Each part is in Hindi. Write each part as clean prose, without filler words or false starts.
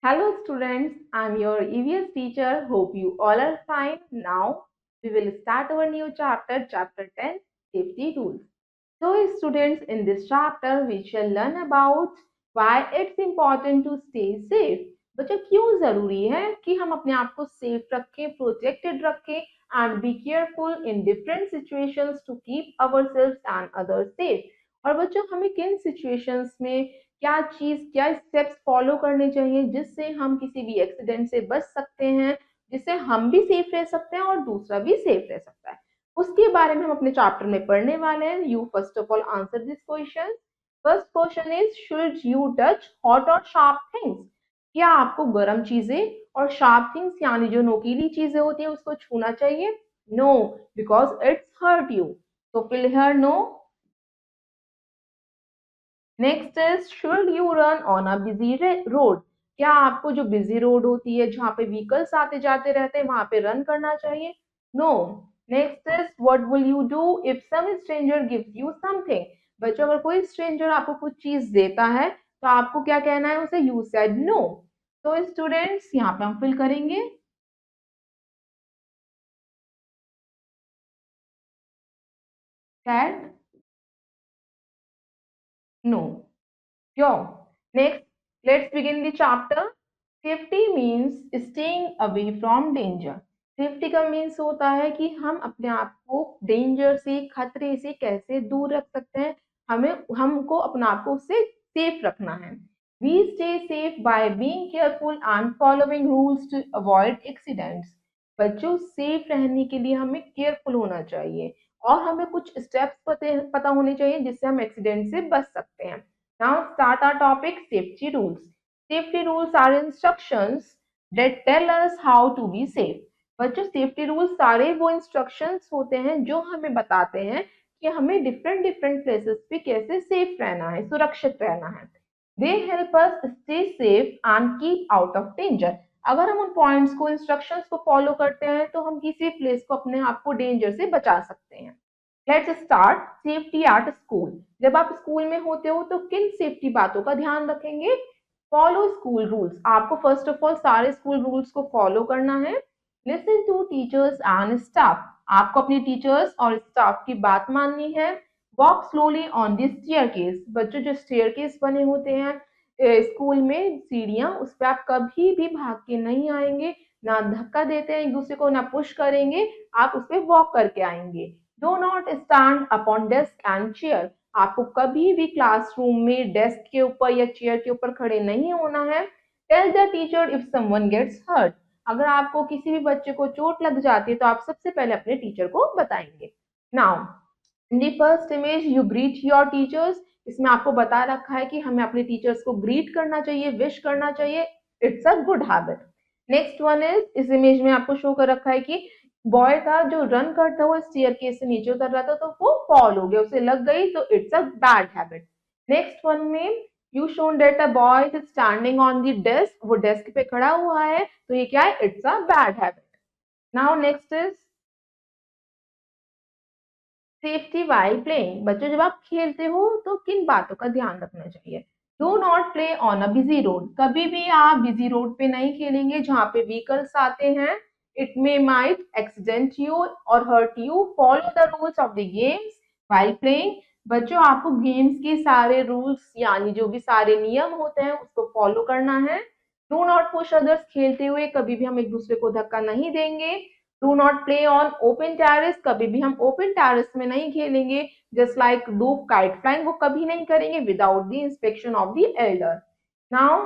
Hello students, I'm your EVS teacher. Hope you all are fine. Now we will start our new chapter, chapter 10, safety rules. So students, in this chapter we shall learn about why it's important to stay safe. बच्चों क्यों जरूरी है कि हम अपने आप को सेफ रखें, प्रोटेक्टेड रखें and be careful in different situations to keep ourselves and others safe. और बच्चों हमें किन सिचुएशंस में क्या स्टेप्स फॉलो करने चाहिए जिससे हम किसी भी एक्सीडेंट से बच सकते हैं, जिससे हम भी सेफ रह सकते हैं और दूसरा भी सेफ रह सकता है, उसके बारे में हम अपने चैप्टर में पढ़ने वाले हैं। You first of all answer this question. First question is, should you touch hot और शार्प थिंग्स? क्या आपको गर्म चीजें और शार्प थिंग्स यानी जो नोकीली चीजें होती है उसको छूना चाहिए? No, because it's hurt you. तो fill here no. Next is, should you run on a busy road? क्या आपको जो बिजी रोड होती है जहाँ पे व्हीकल्स आते जाते रहते हैं वहां पे रन करना चाहिए? No. Next is, what will you do if some stranger gives you something? बच्चों अगर कोई स्ट्रेंजर आपको कुछ चीज देता है तो आपको क्या कहना है उसे? You said no. तो स्टूडेंट्स यहाँ पे हम फिल करेंगे that no. Sure. Next, let's begin the chapter. Safety means staying away from danger. Safety का मीन्स होता है कि हम अपने आप को डेंजर से, खतरे से कैसे दूर रख सकते हैं। हमें हमको अपने आप को उससे सेफ रखना है। We stay safe by being careful and following rules to avoid accidents. बच्चों सेफ रहने के लिए हमें केयरफुल होना चाहिए और हमें कुछ स्टेप्स पता होने चाहिए जिससे हम एक्सीडेंट से बच सकते हैं। Now start our topic, safety rules. Safety rules are instructions that tell us how to be safe. बच्चों सेफ्टी रूल्स सारे वो इंस्ट्रक्शंस होते हैं जो हमें बताते हैं कि हमें डिफरेंट डिफरेंट प्लेसेस पे कैसे सेफ रहना है, सुरक्षित रहना है। They help us stay safe and keep out of danger. अगर हम उन पॉइंट्स को, इंस्ट्रक्शंस को फॉलो करते हैं तो हम किसी प्लेस को, अपने आप को डेंजर से बचा सकते हैं। Let's start safety at school. जब आप स्कूल में होते हो तो किन सेफ्टी बातों का ध्यान रखेंगे? Follow school rules. आपको फर्स्ट ऑफ ऑल सारे स्कूल रूल्स को फॉलो करना है। Listen to teachers and staff. आपको अपनी टीचर्स और स्टाफ की बात माननी है। Walk slowly on the staircase. बच्चों जो स्टेयरकेस बने होते हैं स्कूल में, सीढ़ियां, उस पर आप कभी भी भाग के नहीं आएंगे, ना धक्का देते हैं एक दूसरे को, ना पुश करेंगे, आप उस पर वॉक करके आएंगे। Do not stand upon desk and chair. आपको कभी भी क्लासरूम में डेस्क के ऊपर या चेयर के ऊपर खड़े नहीं होना है। Tell the teacher if someone gets hurt. अगर आपको किसी भी बच्चे को चोट लग जाती है तो आप सबसे पहले अपने टीचर को बताएंगे। Now in the first image you greet your teachers. इसमें आपको बता रखा है कि हमें अपने टीचर्स को ग्रीट करना चाहिए, विश करना चाहिए। It's a good habit. Next one is, इस इमेज में आपको शो कर रखा है कि बॉय था जो रन करता हुआ स्टेयरकेस से नीचे उतर रहा था तो वो फॉल हो गया, उसे लग गई, तो it's a bad habit. Next one में you shown that a boy is standing on the desk. वो डेस्क पे खड़ा हुआ है तो ये क्या है? It's a bad habit. Now next is safety while playing. बच्चों जब आप खेलते हो तो किन बातों का ध्यान रखना चाहिए? Do not play on a busy road. कभी भी आप बिजी रोड पे नहीं खेलेंगे जहाँ पे व्हीकल्स आते हैं। It may might accident you और hurt you. Follow the rules of the games while playing. बच्चों आपको गेम्स के सारे रूल्स यानी जो भी सारे नियम होते हैं उसको फॉलो करना है। Do not push others. खेलते हुए कभी भी हम एक दूसरे को धक्का नहीं देंगे। Do not play on open terrace. कभी भी हम ओपन टेरेस में नहीं खेलेंगे। Just like do kite flying, वो कभी नहीं करेंगे without the inspection of the elder. Now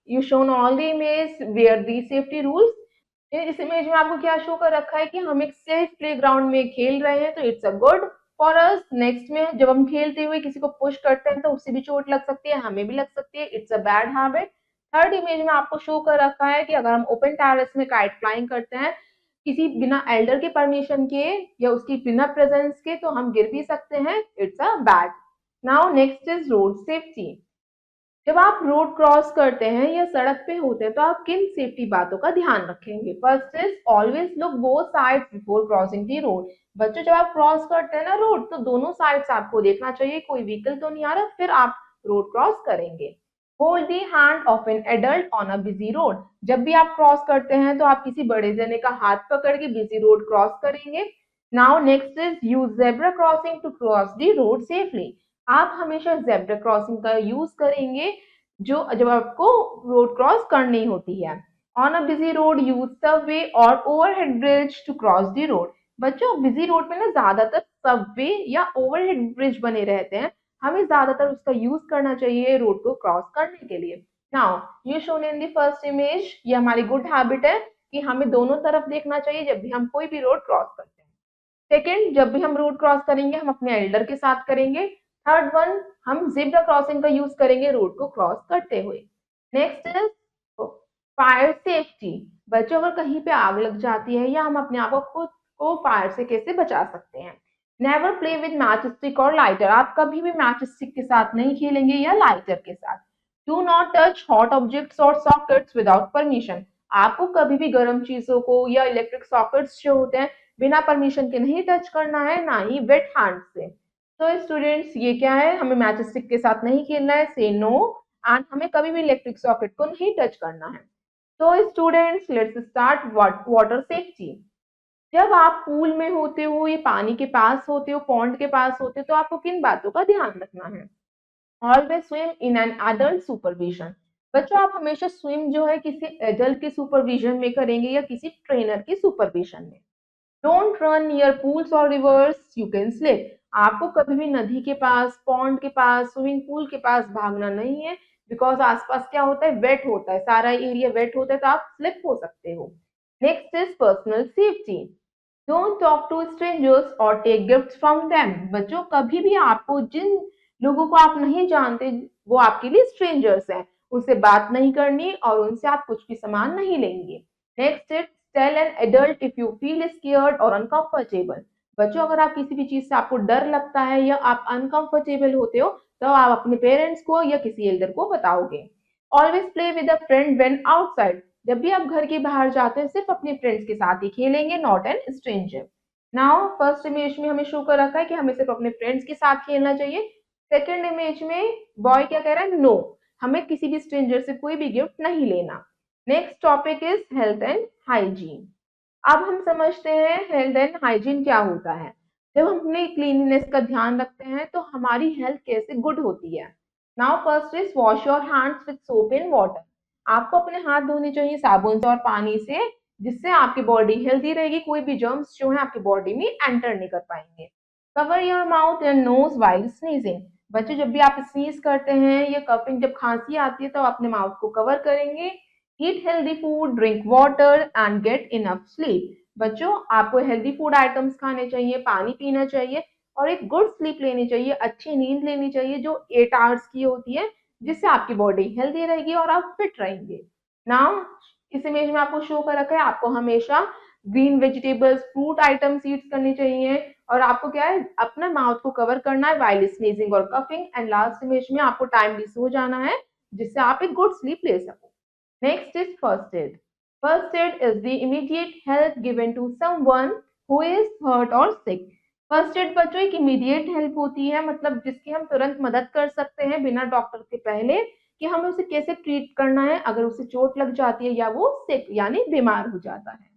you shown all the image where the safety rules. इस इमेज में आपको क्या शो कर रखा है कि हम एक सेफ प्लेग्राउंड में खेल रहे हैं तो it's a good for us. Next में जब हम खेलते हुए किसी को पुश करते हैं तो उससे भी चोट लग सकती है, हमें भी लग सकती है, it's a bad habit. Third image में आपको शो कर रखा है कि अगर हम ओपन टेरेस में काइट फ्लाइंग करते हैं किसी बिना एल्डर के परमिशन के या उसकी बिना प्रेजेंस के तो हम गिर भी सकते हैं, it's a bad. Now next is road safety. जब आप रोड क्रॉस करते हैं या सड़क पे होते हैं तो आप किन सेफ्टी बातों का ध्यान रखेंगे? First is always look both sides before crossing the road. बच्चों जब आप क्रॉस करते हैं ना रोड तो दोनों साइड्स आपको देखना चाहिए, कोई व्हीकल तो नहीं आ रहा, फिर आप रोड क्रॉस करेंगे। Hold the hand of an adult on a busy road. जब भी आप क्रॉस करते हैं तो आप किसी बड़े जने का हाथ पकड़ के बिजी रोड क्रॉस करेंगे। Now next is use zebra crossing to cross the road safely. आप हमेशा जेब्रा क्रॉसिंग का यूज करेंगे जो जब आपको रोड क्रॉस करनी होती है। On a busy road use subway और overhead bridge to cross the road. बच्चों बिजी रोड पे ना ज्यादातर सबवे या ओवरहेड ब्रिज बने रहते हैं, हमें ज्यादातर उसका यूज करना चाहिए रोड को क्रॉस करने के लिए। नाउ ये shown in the first image, ये हमारी गुड हैबिट है कि हमें दोनों तरफ देखना चाहिए जब भी हम कोई भी रोड क्रॉस करते हैं। सेकेंड, जब भी हम रोड क्रॉस करेंगे हम अपने एल्डर के साथ करेंगे। थर्ड वन, हम जेब्रा क्रॉसिंग का यूज करेंगे रोड को क्रॉस करते हुए। Next is fire safety. बच्चों अगर कहीं पे आग लग जाती है या हम अपने आप को खुद को फायर से कैसे बचा सकते हैं। Never play with match stick और लाइटर। आप कभी भी मैच स्टिक के साथ नहीं खेलेंगे या लाइटर के साथ। Do not touch hot objects और सॉकेट्स विदाउट परमिशन। आपको कभी भी गर्म चीजों को या इलेक्ट्रिक सॉकेट्स जो होते हैं बिना परमिशन के नहीं टच करना है, ना ही वेट हैंड से। तो स्टूडेंट्स ये क्या है, हमें मैच स्टिक के साथ नहीं खेलना है, से नो। एंड हमें कभी भी इलेक्ट्रिक सॉकेट को नहीं टच करना है। तो students let's start water safety. जब आप पूल में होते हो या पानी के पास होते हो, पॉन्ड के पास होते हो, तो आपको किन बातों का ध्यान रखना है। Always swim in an adult supervision. बच्चों आप हमेशा स्विम जो है किसी एडल्ट के सुपरविजन में करेंगे या किसी ट्रेनर की सुपरविजन में। डोंट रन नियर पूल्स और रिवर्स, यू कैन स्लिप। आपको कभी भी नदी के पास, पॉन्ड के पास, स्विमिंग पूल के पास भागना नहीं है, बिकॉज आसपास क्या होता है, वेट होता है, सारा एरिया वेट होता है, तो आप स्लिप हो सकते हो। Next is personal safety. Don't talk to strangers और टेक गिफ्ट्स फ्रॉम देम। बच्चों कभी भी आपको जिन लोगों को आप नहीं जानते, वो आपके लिए स्ट्रेंजर्स हैं, उनसे बात नहीं करनी और उनसे आप कुछ भी सामान नहीं लेंगे। Next is tell an adult if you feel scared और अनकंफर्टेबल। बच्चों अगर आप किसी भी चीज से आपको डर लगता है या आप अनकंफर्टेबल होते हो तो आप अपने पेरेंट्स को या किसी एल्डर को बताओगे। Always play with a friend when outside. जब भी आप घर के बाहर जाते हैं सिर्फ अपने फ्रेंड्स के साथ ही खेलेंगे, not an stranger. Now first image में हमें शो कर रखा है कि हमें सिर्फ अपने फ्रेंड्स के साथ खेलना चाहिए। सेकेंड इमेज में बॉय क्या कह रहा है, नो, हमें किसी भी स्ट्रेंजर से कोई भी गिफ्ट नहीं लेना। Next topic is health and hygiene. अब हम समझते हैं हेल्थ एंड हाइजीन क्या होता है। जब हम अपने क्लीनलीनेस का ध्यान रखते हैं तो हमारी हेल्थ कैसे गुड होती है। Now first is wash your hands with soap and water. आपको अपने हाथ धोने चाहिए साबुन से और पानी से, जिससे आपकी बॉडी हेल्दी रहेगी, कोई भी जर्म्स जो है आपकी बॉडी में एंटर नहीं कर पाएंगे। Cover your mouth and nose while sneezing. बच्चे जब भी आप स्नीज करते हैं या कफिंग, जब खांसी आती है तो अपने माउथ को कवर करेंगे। Eat healthy food, drink water and get enough sleep. बच्चों आपको हेल्दी फूड आइटम्स खाने चाहिए, पानी पीना चाहिए और एक गुड स्लीप लेनी चाहिए, अच्छी नींद लेनी चाहिए जो 8 आवर्स की होती है, जिससे आपकी बॉडी हेल्दी रहेगी और आप फिट रहेंगे। नाउ इस इमेज में आपको शो कर रखा है, आपको हमेशा ग्रीन वेजिटेबल्स, फ्रूट आइटम्स ईट करनी चाहिए और आपको क्या है, अपना माउथ को कवर करना है वाइल स्नीजिंग और कफिंग। एंड लास्ट इमेज में आपको टाइमली सो जाना है, जिससे आप एक गुड स्लीप ले सको। Next is first aid. First aid is the immediate help given to someone who is hurt or sick. First aid बच्चों एक इमीडिएट हेल्प होती है, मतलब जिसकी हम तुरंत मदद कर सकते हैं बिना डॉक्टर के पहले, कि हमें उसे कैसे ट्रीट करना है अगर उसे चोट लग जाती है या वो सिक यानी बीमार हो जाता है।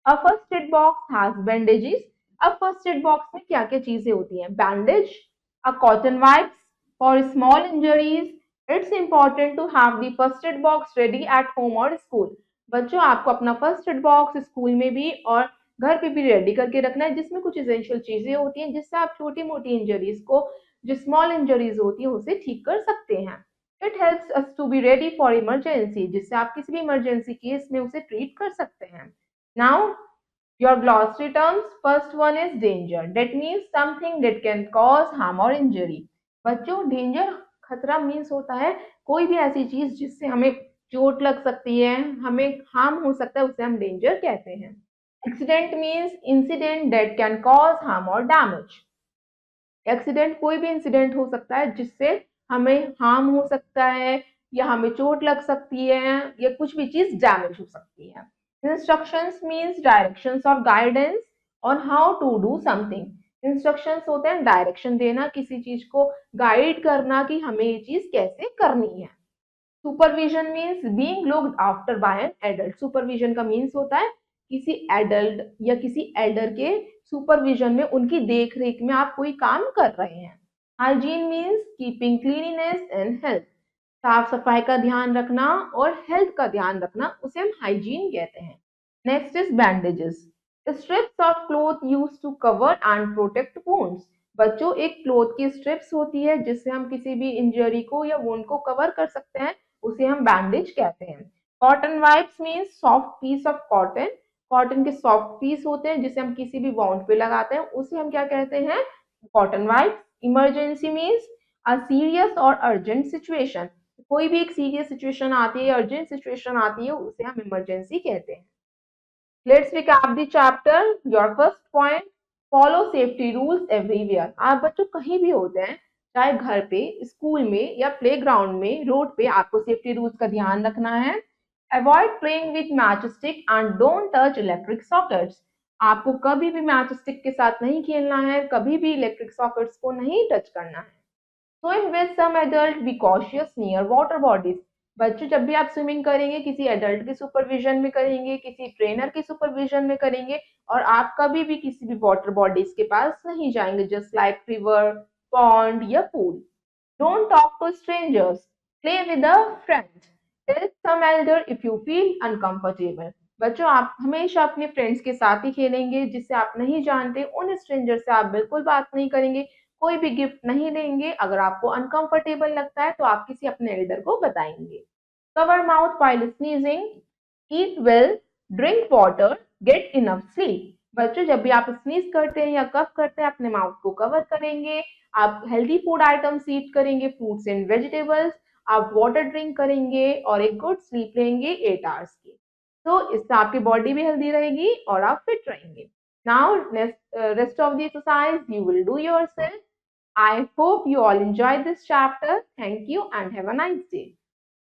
A first aid box has bandages. अब फर्स्ट एड बॉक्स में क्या क्या चीजें होती हैं, bandage, a cotton wipes for small injuries. It's important to have the first aid box ready at home और स्कूल। बच्चों आपको अपना फर्स्ट एड बॉक्स स्कूल में भी और घर पे भी रेडी करके रखना है, जिसमें कुछ एसेंशियल चीजें होती हैं जिससे आप छोटी मोटी इंजरीज को, जो स्मॉल इंजरीज होती है, उसे ठीक कर सकते हैं। It helps us to be ready for emergency, जिससे आप किसी भी इमरजेंसी केस में उसे ट्रीट कर सकते हैं। Now your glossary terms, first one is danger. That means something that can cause harm or injury. बच्चों डेंजर, खतरा मीन्स होता है कोई भी ऐसी चीज जिससे हमें चोट लग सकती है, हमें हार्म हो सकता है, उसे हम डेंजर कहते हैं। Accident means incident that can cause harm और डैमेज। एक्सीडेंट कोई भी इंसिडेंट हो सकता है जिससे हमें हार्म हो सकता है या हमें चोट लग सकती है या कुछ भी चीज डैमेज हो सकती है। इंस्ट्रक्शंस मीन्स डायरेक्शंस और guidance on how to do something. Instructions होते हैं डायरेक्शन देना, किसी चीज को गाइड करना कि हमें ये चीज कैसे करनी है। Supervision means being looked after bye an adult. Supervision का मीन्स होता है किसी एडल्ट या किसी एल्डर के सुपरविजन में, उनकी देख रेख में आप कोई काम कर रहे हैं। Hygiene means keeping cleanliness and health. साफ सफाई का ध्यान रखना और हेल्थ का ध्यान रखना, उसे हम हाइजीन कहते हैं। Next is bandages. Strips of cloth used to cover and protect wounds. बच्चों, एक क्लोथ की स्ट्रिप्स होती है जिससे हम किसी भी इंजरी को या वुंड को कवर कर सकते हैं, उसे हम बैंडेज कहते हैं। Cotton wipes means soft piece of cotton. Cotton के सॉफ्ट पीस होते हैं जिसे हम किसी भी वाउंड पे लगाते हैं, उसे हम क्या कहते हैं? Cotton wipes. Emergency means a serious और अर्जेंट सिचुएशन। कोई भी एक सीरियस सिचुएशन आती है, अर्जेंट सिचुएशन आती है, उसे हम इमरजेंसी कहते हैं। Let's recap the chapter. Your first point, follow safety rules everywhere. आप बच्चों कहीं भी होते हैं, चाहे घर पे, स्कूल में या प्लेग्राउंड में, रोड पे, आपको सेफ्टी रूल्स का ध्यान रखना है। Avoid playing with match stick and don't touch electric sockets. आपको कभी भी मैच स्टिक के साथ नहीं खेलना है, कभी भी इलेक्ट्रिक सॉकेट्स को नहीं टच करना है। Swim with some adult, be cautious near water bodies. बच्चों, जब भी आप स्विमिंग करेंगे, किसी एडल्ट के सुपरविजन में करेंगे, किसी ट्रेनर के सुपरविजन में करेंगे, और आप कभी भी किसी भी वाटर बॉडीज के पास नहीं जाएंगे, जस्ट लाइक रिवर, पॉन्ड या pool. Don't talk to strangers, play with a friend, tell some elder if you feel uncomfortable. बच्चों, आप हमेशा अपने फ्रेंड्स के साथ ही खेलेंगे, जिससे आप नहीं जानते, उन स्ट्रेंजर से आप बिल्कुल बात नहीं करेंगे, कोई भी गिफ्ट नहीं लेंगे। अगर आपको अनकंफर्टेबल लगता है तो आप किसी अपने एल्डर को बताएंगे। कवर माउथ व्हाइल स्नीजिंग, ईट well, drink water, get enough sleep. बच्चों, जब भी आप स्नीज करते हैं या कफ करते हैं, अपने माउथ को कवर करेंगे। आप हेल्दी फूड आइटम्स ईट करेंगे, फ्रूट्स एंड वेजिटेबल्स। आप वाटर ड्रिंक करेंगे और एक गुड स्लीप लेंगे 8 आवर्स की। तो इससे आपकी बॉडी भी हेल्दी रहेगी और आप फिट रहेंगे। Now, rest of the exercise you will do yourself. I hope you all enjoyed this chapter. Thank you and have a nice day.